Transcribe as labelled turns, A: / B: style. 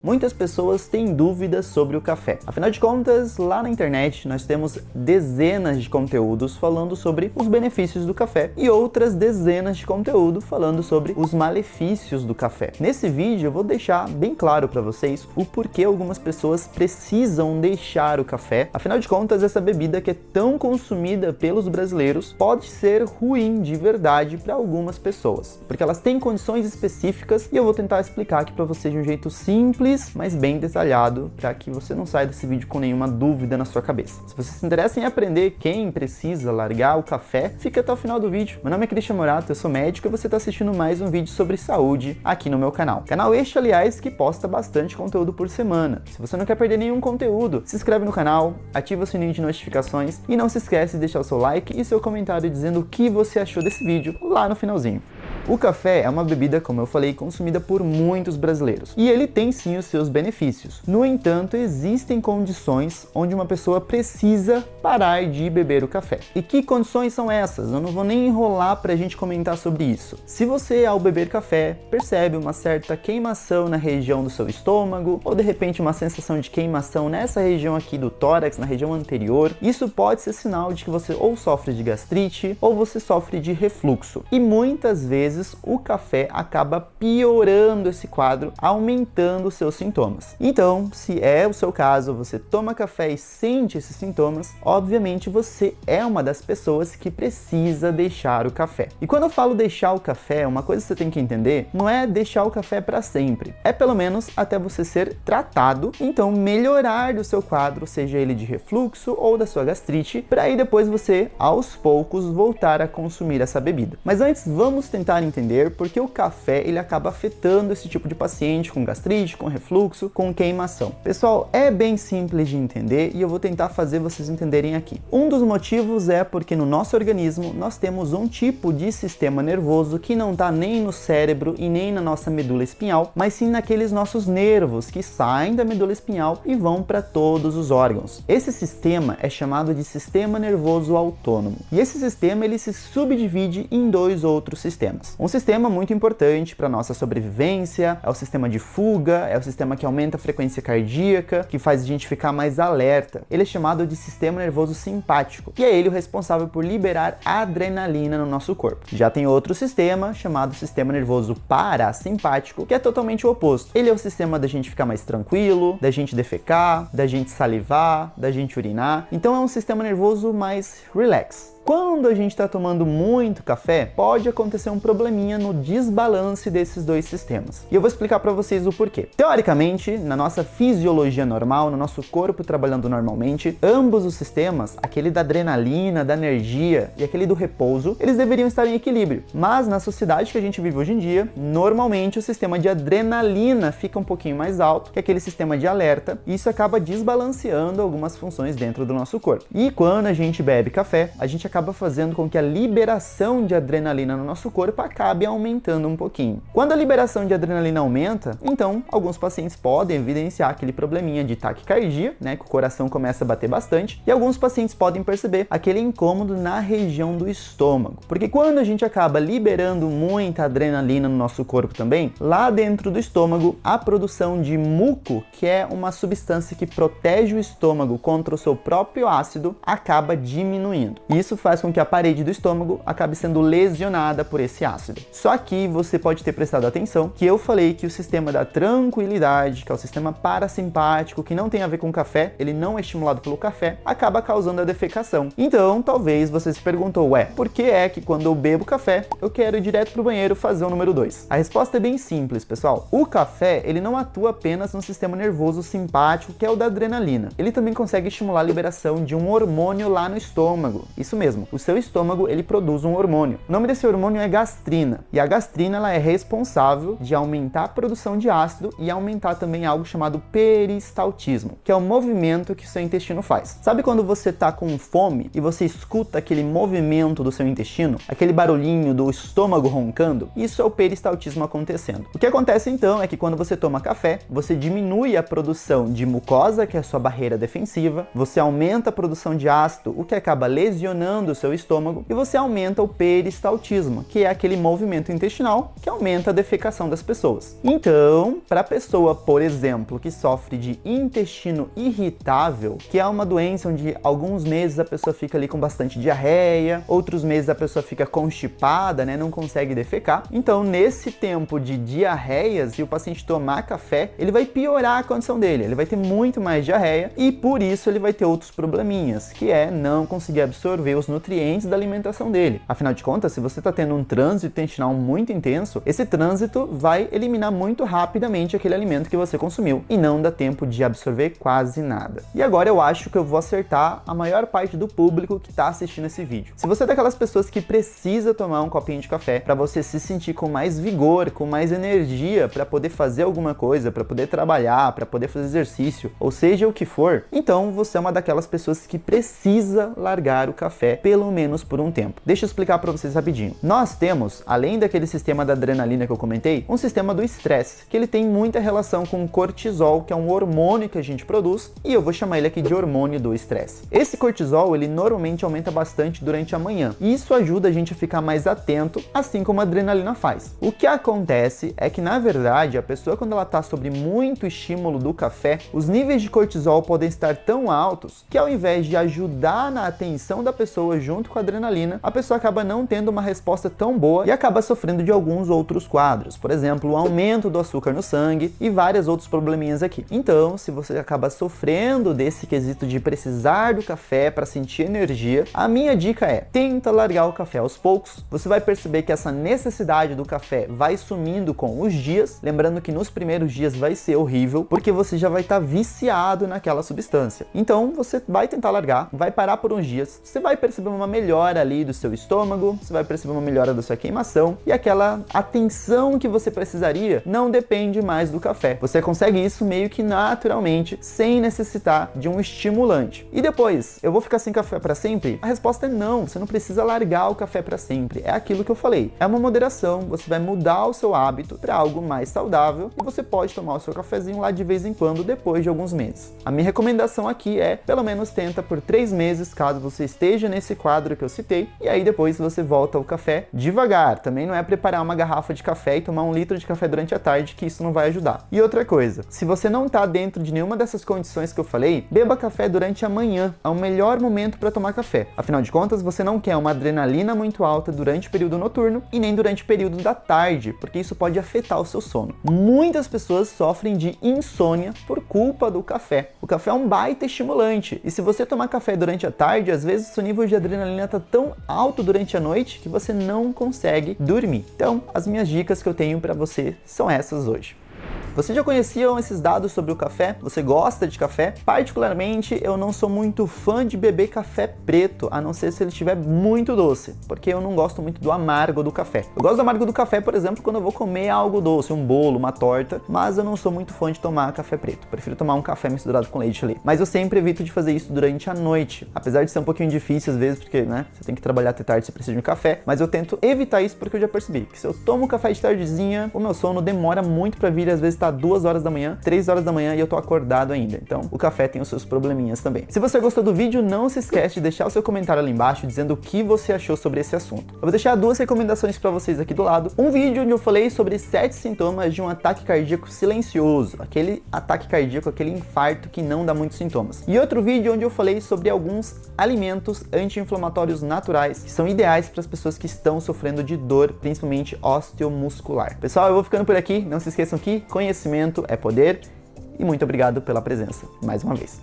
A: Muitas pessoas têm dúvidas sobre o café. Afinal de contas, lá na internet nós temos dezenas de conteúdos falando sobre os benefícios do café e outras dezenas de conteúdo falando sobre os malefícios do café. Nesse vídeo eu vou deixar bem claro para vocês o porquê algumas pessoas precisam deixar o café. Afinal de contas, essa bebida que é tão consumida pelos brasileiros pode ser ruim de verdade para algumas pessoas, porque elas têm condições específicas e eu vou tentar explicar aqui para vocês de um jeito simples, mas bem detalhado, para que você não saia desse vídeo com nenhuma dúvida na sua cabeça. Se você se interessa em aprender quem precisa largar o café, fica até o final do vídeo. Meu nome é Christian Morato, eu sou médico e você está assistindo mais um vídeo sobre saúde aqui no meu canal. Canal este, aliás, que posta bastante conteúdo por semana. Se você não quer perder nenhum conteúdo, se inscreve no canal, ativa o sininho de notificações e não se esquece de deixar o seu like e seu comentário dizendo o que você achou desse vídeo lá no finalzinho. O café é uma bebida, como eu falei, consumida por muitos brasileiros. E ele tem sim os seus benefícios. No entanto, existem condições onde uma pessoa precisa parar de beber o café. E que condições são essas? Eu não vou nem enrolar pra gente comentar sobre isso. Se você, ao beber café, percebe uma certa queimação na região do seu estômago, ou de repente uma sensação de queimação nessa região aqui do tórax, na região anterior, isso pode ser sinal de que você ou sofre de gastrite, ou você sofre de refluxo. E muitas vezes o café acaba piorando esse quadro, aumentando os seus sintomas. Então, se é o seu caso, você toma café e sente esses sintomas, obviamente você é uma das pessoas que precisa deixar o café. E quando eu falo deixar o café, uma coisa que você tem que entender, não é deixar o café para sempre. É pelo menos até você ser tratado, então melhorar do seu quadro, seja ele de refluxo ou da sua gastrite, para aí depois você, aos poucos, voltar a consumir essa bebida. Mas antes, vamos tentar entender porque o café ele acaba afetando esse tipo de paciente com gastrite, com refluxo, com queimação. Pessoal, é bem simples de entender e eu vou tentar fazer vocês entenderem aqui. Um dos motivos é porque no nosso organismo nós temos um tipo de sistema nervoso que não está nem no cérebro e nem na nossa medula espinhal, mas sim naqueles nossos nervos que saem da medula espinhal e vão para todos os órgãos. Esse sistema é chamado de sistema nervoso autônomo. E esse sistema ele se subdivide em dois outros sistemas. Um sistema muito importante para nossa sobrevivência é o sistema de fuga, é o sistema que aumenta a frequência cardíaca, que faz a gente ficar mais alerta. Ele é chamado de sistema nervoso simpático, e é ele o responsável por liberar adrenalina no nosso corpo. Já tem outro sistema, chamado sistema nervoso parasimpático, que é totalmente o oposto. Ele é o sistema da gente ficar mais tranquilo, da gente defecar, da gente salivar, da gente urinar. Então é um sistema nervoso mais relax. Quando a gente está tomando muito café, pode acontecer um probleminha no desbalance desses dois sistemas. E eu vou explicar para vocês o porquê. Teoricamente, na nossa fisiologia normal, no nosso corpo trabalhando normalmente, ambos os sistemas, aquele da adrenalina, da energia e aquele do repouso, eles deveriam estar em equilíbrio. Mas na sociedade que a gente vive hoje em dia, normalmente o sistema de adrenalina fica um pouquinho mais alto que aquele sistema de alerta, e isso acaba desbalanceando algumas funções dentro do nosso corpo. E quando a gente bebe café, a gente acaba fazendo com que a liberação de adrenalina no nosso corpo acabe aumentando um pouquinho. Quando a liberação de adrenalina aumenta, então alguns pacientes podem evidenciar aquele probleminha de taquicardia, né, que o coração começa a bater bastante, e alguns pacientes podem perceber aquele incômodo na região do estômago. Porque quando a gente acaba liberando muita adrenalina no nosso corpo também, lá dentro do estômago, a produção de muco, que é uma substância que protege o estômago contra o seu próprio ácido, acaba diminuindo. Isso faz com que a parede do estômago acabe sendo lesionada por esse ácido. Só que você pode ter prestado atenção que eu falei que o sistema da tranquilidade, que é o sistema parasimpático, que não tem a ver com o café, ele não é estimulado pelo café, acaba causando a defecação. Então, talvez você se perguntou, por que é que quando eu bebo café, eu quero ir direto pro banheiro fazer o número 2? A resposta é bem simples, pessoal. O café, ele não atua apenas no sistema nervoso simpático, que é o da adrenalina. Ele também consegue estimular a liberação de um hormônio lá no estômago. Isso mesmo. O seu estômago, ele produz um hormônio. O nome desse hormônio é gastrina. E a gastrina, ela é responsável de aumentar a produção de ácido e aumentar também algo chamado peristaltismo, que é o movimento que o seu intestino faz. Sabe quando você tá com fome e você escuta aquele movimento do seu intestino? Aquele barulhinho do estômago roncando? Isso é o peristaltismo acontecendo. O que acontece então é que quando você toma café, você diminui a produção de mucosa, que é a sua barreira defensiva, você aumenta a produção de ácido, o que acaba lesionando inflamando o seu estômago e você aumenta o peristaltismo, que é aquele movimento intestinal que aumenta a defecação das pessoas. Então, para a pessoa, por exemplo, que sofre de intestino irritável, que é uma doença onde alguns meses a pessoa fica ali com bastante diarreia, outros meses a pessoa fica constipada, né, não consegue defecar. Então, nesse tempo de diarreias, se o paciente tomar café, ele vai piorar a condição dele, ele vai ter muito mais diarreia e por isso ele vai ter outros probleminhas, que é não conseguir absorver os nutrientes da alimentação dele. Afinal de contas, se você está tendo um trânsito intestinal muito intenso, esse trânsito vai eliminar muito rapidamente aquele alimento que você consumiu e não dá tempo de absorver quase nada. E agora eu acho que eu vou acertar a maior parte do público que está assistindo esse vídeo. Se você é daquelas pessoas que precisa tomar um copinho de café para você se sentir com mais vigor, com mais energia para poder fazer alguma coisa, para poder trabalhar, para poder fazer exercício, ou seja o que for, então você é uma daquelas pessoas que precisa largar o café pelo menos por um tempo. Deixa eu explicar para vocês rapidinho. Nós temos, além daquele sistema da adrenalina que eu comentei, um sistema do estresse, que ele tem muita relação com o cortisol, que é um hormônio que a gente produz, e eu vou chamar ele aqui de hormônio do estresse. Esse cortisol, ele normalmente aumenta bastante durante a manhã, e isso ajuda a gente a ficar mais atento, assim como a adrenalina faz. O que acontece é que, na verdade, a pessoa, quando ela está sob muito estímulo do café, os níveis de cortisol podem estar tão altos que, ao invés de ajudar na atenção da pessoa junto com a adrenalina, a pessoa acaba não tendo uma resposta tão boa e acaba sofrendo de alguns outros quadros. Por exemplo, o aumento do açúcar no sangue e vários outros probleminhas aqui. Então, se você acaba sofrendo desse quesito de precisar do café para sentir energia, a minha dica é: tenta largar o café aos poucos. Você vai perceber que essa necessidade do café vai sumindo com os dias. Lembrando que nos primeiros dias vai ser horrível, porque você já vai estar viciado naquela substância. Então, você vai tentar largar, vai parar por uns dias, você vai perceber uma melhora ali do seu estômago, você vai perceber uma melhora da sua queimação e aquela atenção que você precisaria não depende mais do café. Você consegue isso meio que naturalmente, sem necessitar de um estimulante. E depois, eu vou ficar sem café para sempre? A resposta é não, você não precisa largar o café para sempre. É aquilo que eu falei, é uma moderação, você vai mudar o seu hábito para algo mais saudável e você pode tomar o seu cafezinho lá de vez em quando depois de alguns meses. A minha recomendação aqui é, pelo menos tenta por 3 meses, caso você esteja nesse quadro que eu citei, e aí depois você volta ao café devagar. Também não é preparar uma garrafa de café e tomar 1 litro de café durante a tarde, que isso não vai ajudar. E outra coisa, se você não está dentro de nenhuma dessas condições que eu falei, beba café durante a manhã, é o melhor momento para tomar café. Afinal de contas, você não quer uma adrenalina muito alta durante o período noturno e nem durante o período da tarde, porque isso pode afetar o seu sono. Muitas pessoas sofrem de insônia por culpa do café. O café é um baita estimulante, e se você tomar café durante a tarde, às vezes o seu nível de adrenalina está tão alto durante a noite que você não consegue dormir. Então, as minhas dicas que eu tenho para você são essas hoje. Vocês já conheciam esses dados sobre o café? Você gosta de café? Particularmente, eu não sou muito fã de beber café preto, a não ser se ele estiver muito doce, porque eu não gosto muito do amargo do café. Eu gosto do amargo do café, por exemplo, quando eu vou comer algo doce, um bolo, uma torta, mas eu não sou muito fã de tomar café preto. Prefiro tomar um café misturado com leite ali. Mas eu sempre evito de fazer isso durante a noite, apesar de ser um pouquinho difícil às vezes, porque, né, você tem que trabalhar até tarde, você precisa de um café, mas eu tento evitar isso porque eu já percebi que se eu tomo café de tardezinha, o meu sono demora muito pra vir, às vezes tá 2 horas da manhã, 3 horas da manhã e eu tô acordado ainda. Então, o café tem os seus probleminhas também. Se você gostou do vídeo, não se esquece de deixar o seu comentário ali embaixo dizendo o que você achou sobre esse assunto. Eu vou deixar 2 recomendações para vocês aqui do lado. Um vídeo onde eu falei sobre 7 sintomas de um ataque cardíaco silencioso, aquele ataque cardíaco, aquele infarto que não dá muitos sintomas. E outro vídeo onde eu falei sobre alguns alimentos anti-inflamatórios naturais que são ideais para as pessoas que estão sofrendo de dor, principalmente osteomuscular. Pessoal, eu vou ficando por aqui. Não se esqueçam que conhecimento é poder, e muito obrigado pela presença mais uma vez.